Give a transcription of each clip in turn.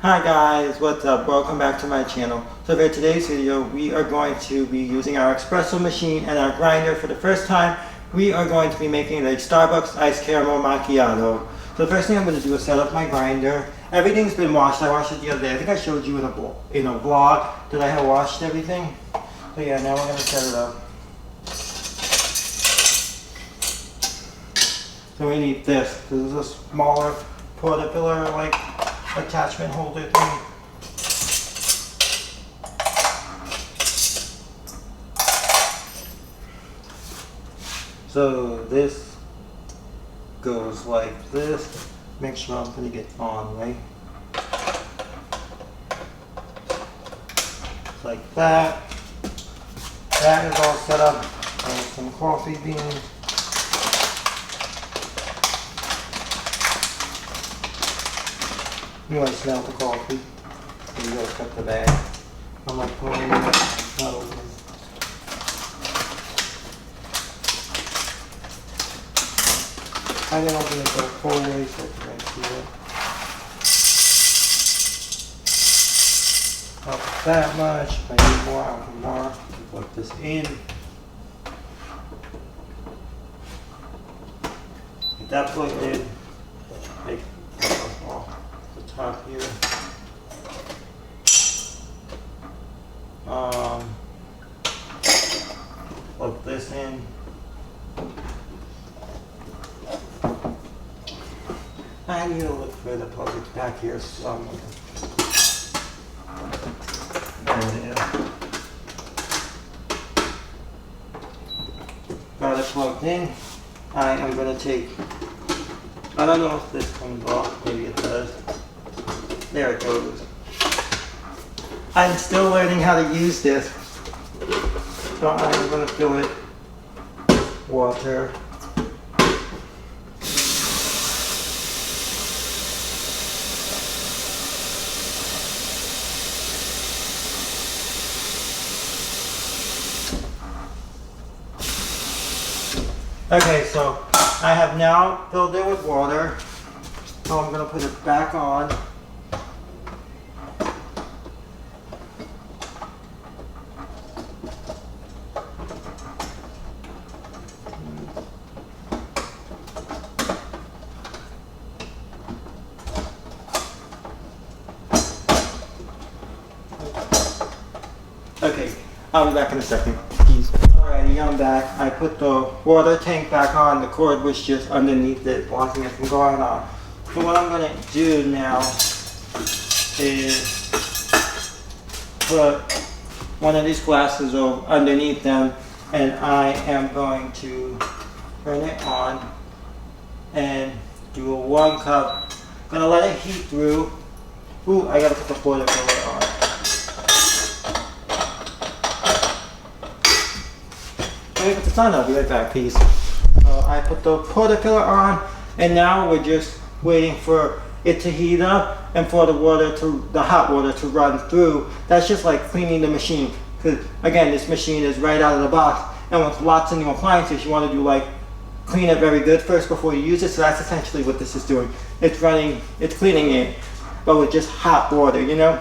Hi guys, what's up? Welcome back to my channel. So for today's video, we are going to be using our espresso machine and our grinder for the first time. We are going to be making a Starbucks iced caramel macchiato. So the first thing I'm going to do is set up my grinder. Everything's been washed. I washed it the other day. I think I showed you in a vlog that I had washed everything. So yeah, now we're going to set it up. So we need this. This is a smaller portafilter like attachment holder thing. So this goes like this. Make sure I'm going to get on, right? Like that. That is all set up. Some coffee beans. You want to smell the coffee? So you gotta cut the bag. I'm like pulling it up. It's not open. I didn't open it the full way so you can see it. Not that much. If I need more, I'll put more. Plug this in. Get that plugged in. Take off the top here. Plug this in. I need to look for the plug. It's back here somewhere. There it is. Got it plugged in. I am going to take, I don't know if this comes off, maybe it does. There it goes. I'm still learning how to use this. So I'm going to fill it with water. Okay, so I have now filled it with water. So I'm going to put it back on. Okay, I'll be back in a second. Alrighty, I'm back. I put the water tank back on. The cord was just underneath it, blocking it from going on. So what I'm going to do now is put one of these glasses underneath them, and I am going to turn it on and do a 1 cup. I'm going to let it heat through. Ooh, I got to put the portafilter on. Let me put this on, I'll be right back, peace. So I put the portafilter on, and now we're just waiting for it to heat up and for the hot water to run through. That's just like cleaning the machine. Because again, this machine is right out of the box, and with lots of new appliances, you want to do like clean it very good first before you use it. So that's essentially what this is doing. It's cleaning it, but with just hot water, you know.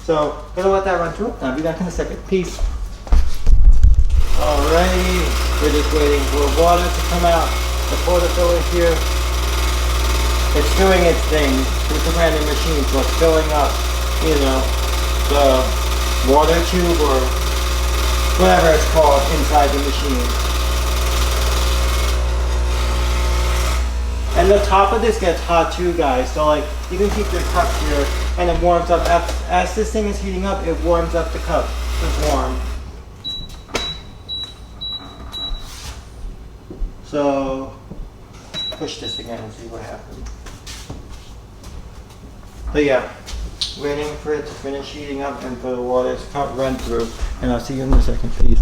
So I'm gonna let that run through. I'll be back in a second. Peace. Alrighty, we're just waiting for water to come out. The portafilter here, it's doing its thing. It's a brand new machine, so it's filling up, you know, the water tube or whatever it's called inside the machine. And the top of this gets hot too, guys. So like, you can keep your cup here, and it warms up. As this thing is heating up, it warms up the cup. It's warm. So, push this again and see what happens. So yeah, waiting for it to finish heating up and for the water to run through. And I'll see you in a second, please.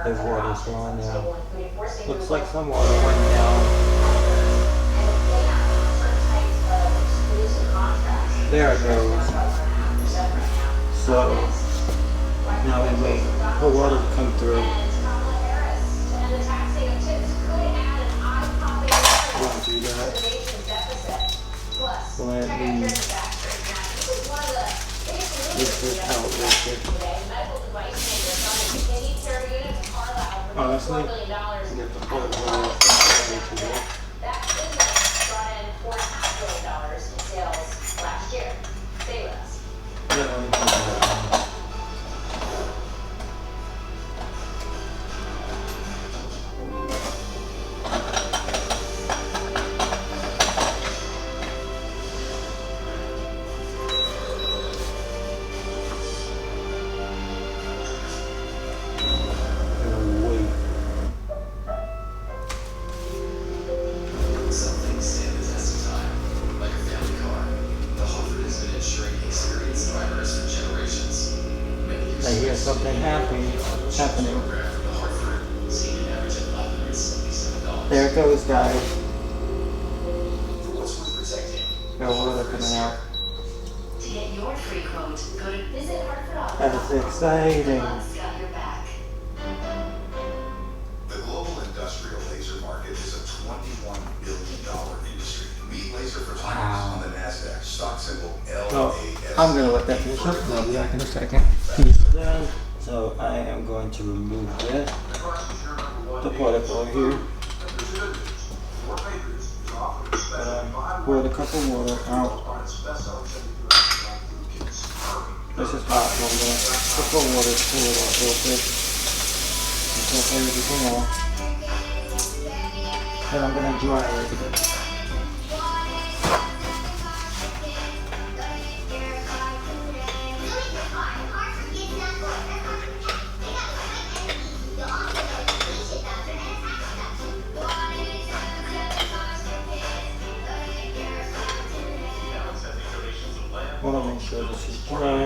The water's going now. Looks like some water went down. There it goes. So, now we wait for water to come through. Do that. Gladly. This is outrageous. Honestly, get the whole world outrageous. That business brought in $4.5 billion in sales last year. Stay with us. I hear something happening. There it goes, guys. Got water coming out. To get your free quote, go to visit Hartford. That's exciting. The global industrial laser market is a $21 billion industry. Meet Laser Photonics on the NASDAQ. Stock symbol LAS. I'm going to let that finish up and I'll be back in a second. So I am going to remove this, the particle here. Pour the cup of water out. This is hot, so I'm going to put the water to it off real quick. Until everything off. And I'm going to dry it. I want to make sure this is dry.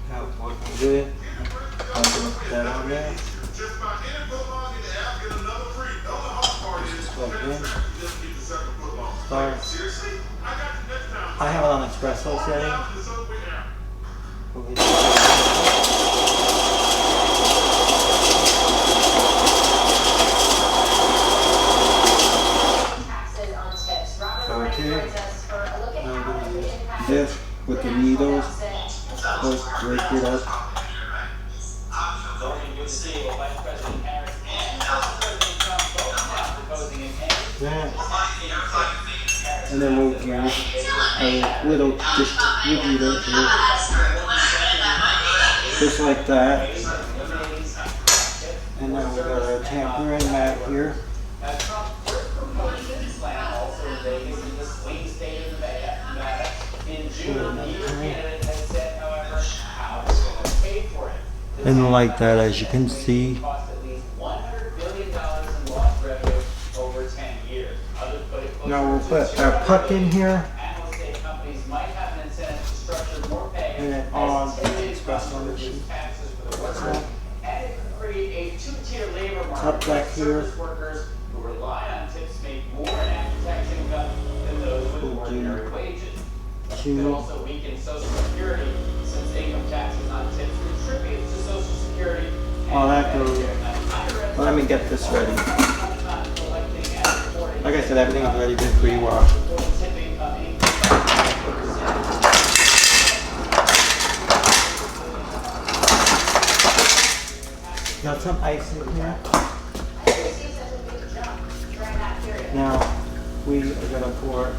That looking good. I'm going to put that on there. This is plugged in. Start. I have it on Espresso setting. Okay. I'm going to use this with the needles. Just break it up. Yeah. And then we'll use a little distributor here. Just like that. And then we've got our tamper mat here. And like that, as you can see. Now we'll put our puck in here. And then on the espresso machine. Top back here. It also weakens Social Security since income tax is not tips contributes to Social Security. All that goes. Well, let me get this ready. Like I said, everything's already been pre-washed. Got some ice in here. Now we are gonna pour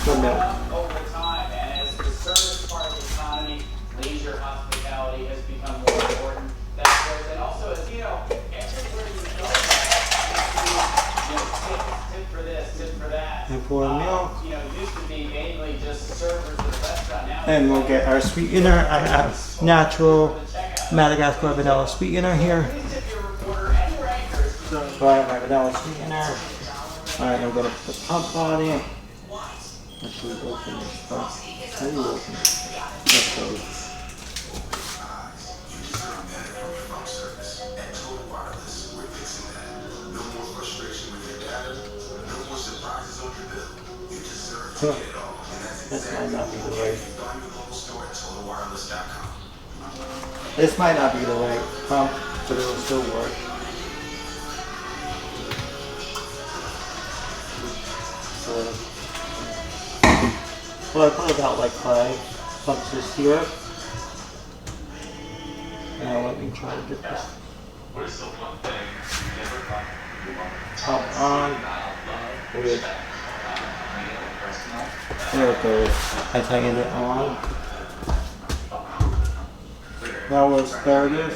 the milk. Over time, and as the service part of the economy, leisure hospitality has become more important. That's where, and also as you know, everywhere you go, tip for this, tip for that. And pour milk. Used to be mainly just servers at the restaurant. Now and we'll get our sweetener. I have natural Madagascar vanilla sweetener here. So I have my vanilla sweetener. Alright, I'm going to put the pump on it. Actually, open this up. How do you open it? Let's go. This might not be the right. This might not be the right pump, but it'll still work. Well, I put it out like 5 cups of syrup. Now let me try to get this top on with, there it goes. I tightened it on. Now with asparagus.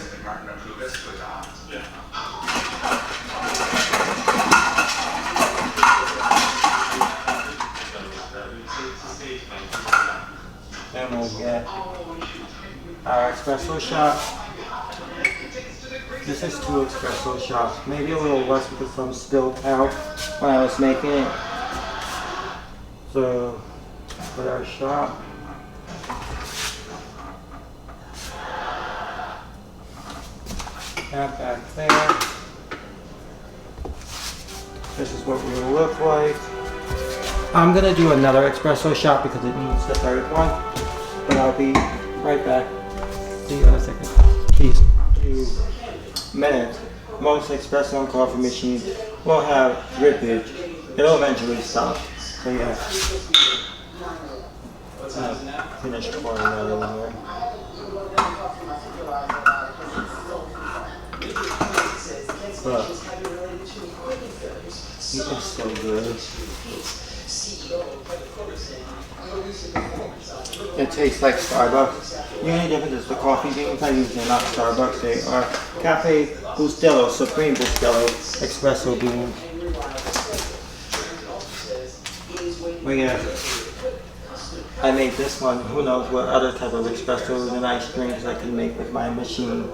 Then we'll get our espresso shot. This is 2 espresso shots, maybe a little less because some spilled out when I was making it. So, put our shot. That back there. This is what we will look like. I'm gonna do another espresso shot because it needs the 3rd one, but I'll be right back. See you in a second. Peace. 2 minutes. Most espresso and coffee machines will have rippage. It'll eventually stop. So yeah. Finished pouring that in there. But it is so good. It tastes like Starbucks. The only difference is the coffee beans I use are not Starbucks. They are Cafe Bustelo, Supreme Bustelo espresso beans. But yeah, I made this one. Who knows what other type of espressos and ice drinks I can make with my machine.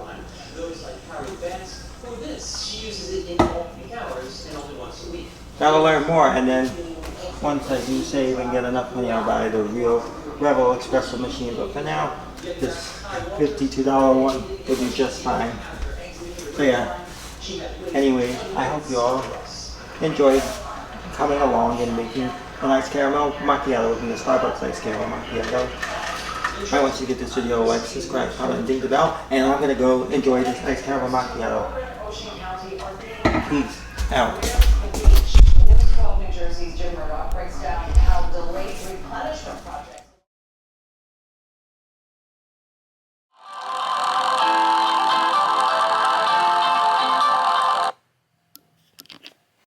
Gotta learn more, and then once I do save and get enough money, I'll buy the real Rebel espresso machine. But for now, this $52 one will be just fine. So yeah. Anyway, I hope you all enjoyed coming along and making an iced caramel macchiato from the Starbucks iced caramel macchiato. I want you to get this video a like, subscribe, comment, and ding the bell. And I'm gonna go enjoy this iced caramel macchiato. Peace out. New Jersey's Jim Murdoch.